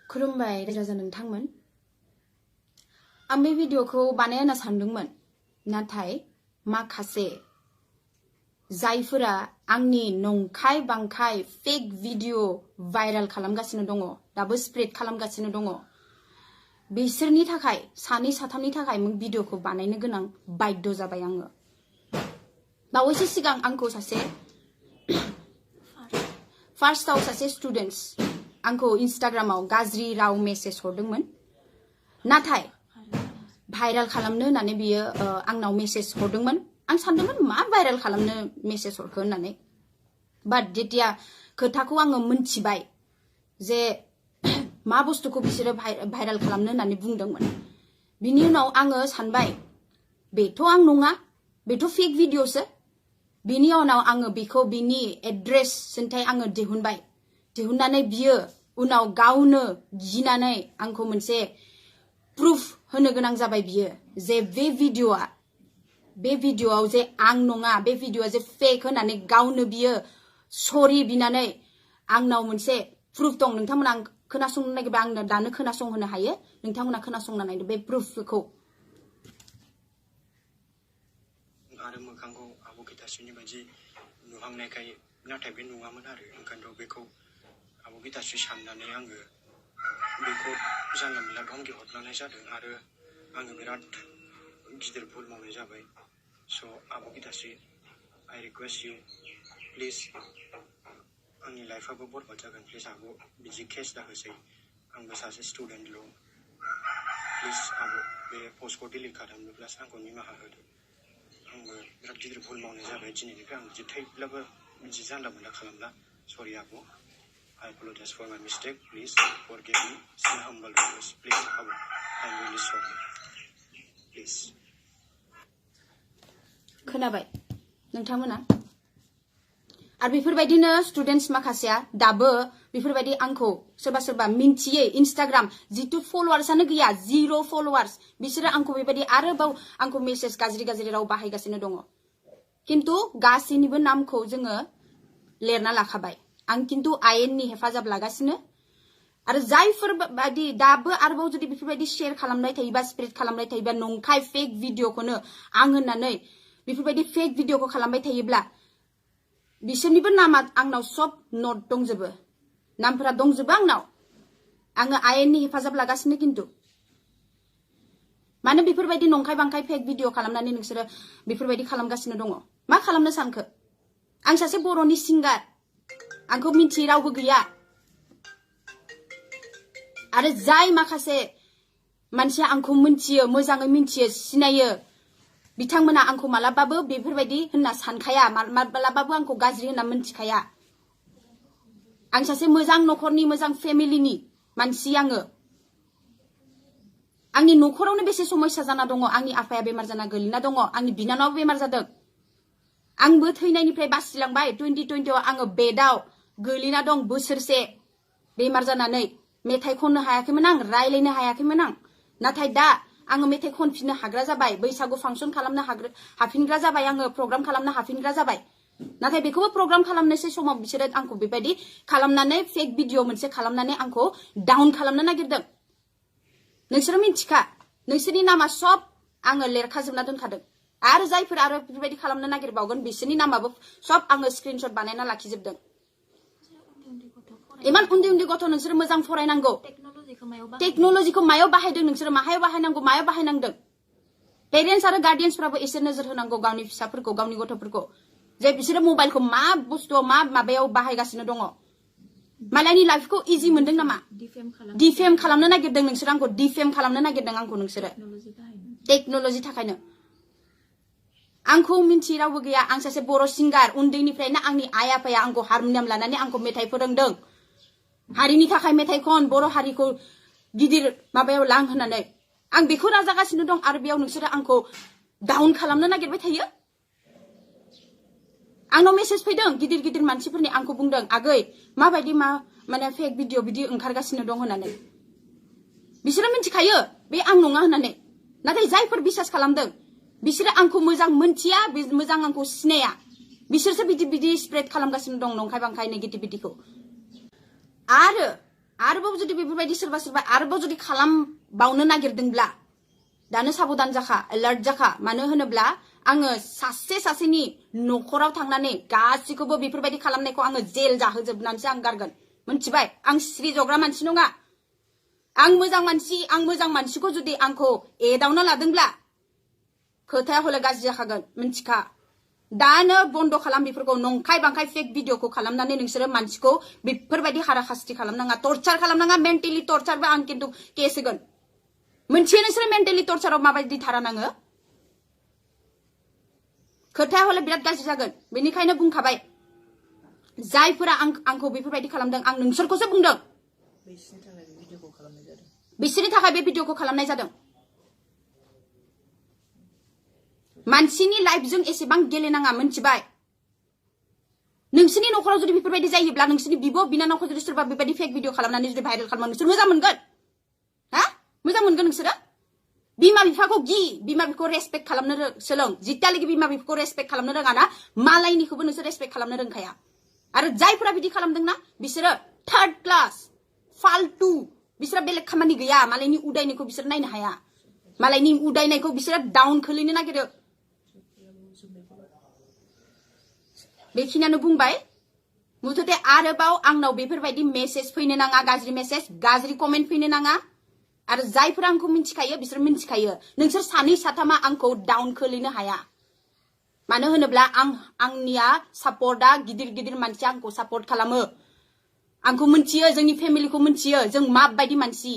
खुलुमबाय राजा नोंथांमोन। आं बे भिडिअखौ बानायनो सानदोंमोन, नाथाय माखासे जायफोरा आंनि नंखाय बांखाय फेक भिडिअ भाइराल खालामगासिनो दङ, दाबो स्प्रेड खालामगासिनो दङ, बिसोरनि थाखाय सानै साथामनि थाखाय भिडिअखौ बानायनो गोनां बाध्य जाबाय आङो। बावैसो सिगां आंखौ फार्स्टआव सासे स्टुडेन्ट्स आंखौ इन्स्टाग्रामाव गाज्रि राव मेसेज हरदोंमोन, नाथाय भाइराल खालामनो होननानै बियो आंनाव मेसेज हरदोंमोन। आं सानदोंमोन मा भाइराल खालामनो मेसेज हरखो होननानै, बाट जेतिया खोथाखौ आङो मोनथिबाय जे मा बुस्थुखौ बिसोरो भाइराल खालामनो होननानै बुंदोंमोन, बिनि उनाव आङो सानबाय बेथ' आं नङा, बेथ' फेक भिडिअसो। बिनि उनाव आङो बेखौ बिनि एड्रेस सोंथाय आङो दिहुननानै बियो उनाव गावनो गिनानै आंखौ मोनसे प्रुफ होनो गोनां जाबाय बियो जे बे भिडिअआव जे आं नङा, बे भिडिअआ जे फेक होननानै गावनो बियो सरि बिनानै आंनाव मोनसे प्रुफ दं। नोंथांमोना खोनासंनो नागिरबा आंनो दानो खोनासंहोनो हायो, नोंथांमोना खोनासंना नायदो बे प्रुफखौ। आरो मोखांखौ आब' गितास्रिनि बायदि नुहांनायखाय, नाथाय बे नङामोन आरो ओंखायनोथ' बेखौ आब' गितास्रि साननानै आङो बेखौ जानला मोनला धमकि हरनाय जादों आरो आङो बिराद गिदिर भुल मावनाय जाबाय। स' आब' गितास्रि, आइ रिकुवेस्ट इउ, प्लिज, आंनि लाइफआबो बरबाद जागोन, प्लिज आब' बिदि केस दाहोसै, आंबो सासे स्टुडेन्टल', प्लिज आब' बे पस्टखौ डिलिट खालामनोब्लासो आंखौ निमाहा होदो। आंबो बिराद गिदिर भुल मावनाय जाबाय, दिनैनिफ्राय आं बिदि थैब्लाबो बिदि जानला मोनला खालामला। सरि आब', I apologize for my mistake, please forgive me, it's my humble request, please आब', I'm really sorry, please। खोनाबाय नोंथांमोना? आरो बेफोरबायदिनो स्टुडेन्ट्स माखासेया दाबो बेफोरबायदि आंखौ सोरबा मिन्थियै इन्स्टाग्राम जितु फलोवार्सआनो गैया, 0 फलोवार्स, बिसोरो आंखौ बेबायदि आरोबाव आंखौ मेसेज गाज्रि राव बाहायगासिनो दङ। किन्तु गासैनिबो नामखौ जोङो लिरना लाखाबाय। आं किन्तु आयेननि हेफाजाब लागासिनो, आरो जायफोर बायदि दाबो आरोबाव जुदि बेफोरबायदि शेयार खालामनाय थायोबा, स्प्रेड खालामनाय थायोबा, नंखाय फेक भिडिअखौनो आं होननानै बेफोरबायदि फेक भिडिअखौ खालामबाय थायोब्ला, बिसोरनिबो नामा आंनाव सब नट दंजोबो, नामफोरा दंजोबो आंनाव। आङो आयेननि हेफाजाब लागासिनो। किन्तु मानो बेफोरबायदि नंखाय बांखाय फेक भिडिअ खालामनानै नोंसोरो बेफोरबायदि खालामगासिनो दङ? मा खालामनो सानखो? आं सासे बर'नि सिंगार, आंखौ मिन्थियै रावबो गैया। आरो जाय माखासे मानसिया आंखौ मिन्थियो, मोजाङै मिन्थियो, सिनायो, बिथांमोना आंखौ मालाबाबो बेफोरबायदि होनना सानखाया, मालाबाबो आंखौ गाज्रि होनना मिन्थिखाया। आं सासे मोजां नखरनि, मोजां फेमिलिनि मानसि। आंनि नखरावनो बेसे समस्या जाना दङ। आंनि आफाया बेमार जाना गोलैना दङ, आंनि बिनानावा बेमार जादों, आंबो थैनायनिफ्राय बासिलांबाय। 2020आव आङो बेडआव गोलैना दं, बोसोरसे बेमार जानानै मेथाइ खननो हायाखैमोन आं, रायलायनो हायाखैमोन आं। नाथाय दा आङो मेथाइ खनफिननो हाग्रा जाबाय, बैसागु फांसन खालामनो हाफिनग्रा जाबाय, आङो प्रग्राम खालामनो हाफिनग्रा जाबाय। नाथाय बेखौबो प्रग्राम खालामनोसै समाव बिसोरो आंखौ बेबायदि खालामनानै फेक भिडिअ मोनसे खालामनानै आंखौ डाउन खालामनो नागिरदों। नोंसोरो मिन्थिखा, नोंसोरनि नामा सब आङो लिरखाजोबना दोनखादों। आरो जायफोर आरो बेबायदि खालामनो नागिरबावगोन, बिसोरनि नामाबो सब आङो स्क्रिनशट बानायना लाखिजोबदों। इमान उन्दै गथ' नोंसोर मोजां फरायनांगौ। टेक्न'लजिखौ मायाव बाहायदों नोंसोर? माहायाव बाहायनांगौ, मायाव बाहायनांदों? पेरेन्ट्स आरो गार्डियान्सफ्राबो एसे नोजोर होनांगौ गावनि फिसाफोरखौ, गावनि गथ'फोरखौ, जे बिसोरो मबाइलखौ मा बुस्थुआव, मा माबायाव बाहायगासिनो दङ। मालायनि लाइफखौ इजि मोनदों नामा? डिफेम खालामनो नागिरदों नोंसोर आंखौ, डिफेम खालामनो नागिरदों आंखौ नोंसोरो टेक्न'लजि थाखायनो। आंखौ मिन्थियै रावबो गैया। आं सासे बर' सिंगार, उन्दैनिफ्रायनो आंनि आइ आफाया आंखौ हारमनियाम लानानै आंखौ मेथाइ फोरोंदों। हारिनि थाखाय मेथाइ खन, बर' हारिखौ गिदिर माबायाव लां होननानै। आं बेखौ नाजागासिनो दं, आरो बेयाव नोंसोरो आंखौ डाउन खालामनो नागिरबाय थायो। आंनाव मेसेज फैदों गिदिर मानसिफोरनि, आंखौ बुंदों आगै माबायदि माने फेक भिडिअ बिदि ओंखारगासिनो दं होननानै। बिसोरो मिन्थिखायो बे आं नङा होननानै, नाथाय जायफोर बिसास खालामदों बिसोरो आंखौ मोजां मोनथिया, मोजां आंखौ सिनाया, बिसोरसो बिदि स्प्रेड खालामगासिनो दं नंखाय बांखाय नेगेटिभिटिखौ। आरो आरोबाव जुदि बेफोरबायदि सोरबा आरोबाव जुदि खालामबावनो नागिरदोंब्ला दानो साबधान जाखा एलार्ट जाखा मानो होनोब्ला आङो सासेनि न'खराव थांनानै गासिखौबो बेफोरबायदि खालामनायखौ आङो जेल जाहोजोबनानैसो आं गारगोन मोनथिबाय आं सिरि जग्रा मानसि नङा आं मोजां मानसिखौ जुदि आंखौ एदावना लादोंब्ला खोथाया हले गाज्रि जाखागोन मोनथिखा दानो बन्द खालाम बेफोरखौ नंखाय बांखाय फेक भिडिअखौ खालामनानै नोंसोरो मानसिखौ बेफोरबायदि हाराखास्ति खालामनाङा टर्चार खालामनाङा मेन्टेलि टर्चारबो आं खिन्थु केस होगोन मोनथियो नोंसोरो मेन्टेलि टर्चाराव माबायदि थारा नाङो खोथाया हले बिराद गाज्रि जागोन बेनिखायनो बुंखाबाय जायफोरा आंखौ बेफोरबायदि खालामदों आं नोंसोरखौसो बुंदों बिसोरनि थाखाय बे भिडिअखौ खालामनाय जादों मानसिनि लाइफजों एसेबां गेलेनाङा मोनथिबाय नोंसोरनि न'खराव जुदि बेफोरबायदि जायोब्ला नोंसोरनि बिब' बिनानावखौ जुदि सोरबा बेबायदि फेक भिडिअ खालामनानै जुदि भाइरेल खालामो नोंसोर मोजां मोनगोन हा मोजां मोनगोन नोंसोरो बिमा बिफाखौ बिमा बिफाखौ रेसपेक्ट खालामनो सोलों जितियालागि बिमा बिफाखौ रेसपेक्ट खालामनो रोङा ना मालायनिखौबो नोंसोर रेसपेक्ट खालामनो रोंखाया आरो जायफोरा बिदि खालामदोंना बिसोरो थार्ड क्लास फाल्तु बिसोरा बेलेग खामानि गैया मालायनि उदायनायखौ बिसोर नायनो हाया मालायनि उदायनायखौ बिसोरो डाउन खोलैनो नागिरो बेखिनियानो बुंबाय मुथते आरोबाव आंनाव बेफोरबायदि मेसेज फैनो नाङा गाज्रि मेसेज गाज्रि कमेन्ट फैनो नाङा आरो जायफोरा आंखौ मिन्थिखायो बिसोर मिन्थिखायो नोंसोर सानै साथामा आंखौ डाउन खोलैनो हाया मानो होनोब्ला आंनिया सापर्टआ गिदिर मानसिया आंखौ सापर्ट खालामो आंखौ मिन्थियो जोंनि फेमिलिखौ मिन्थियो जों माबायदि मानसि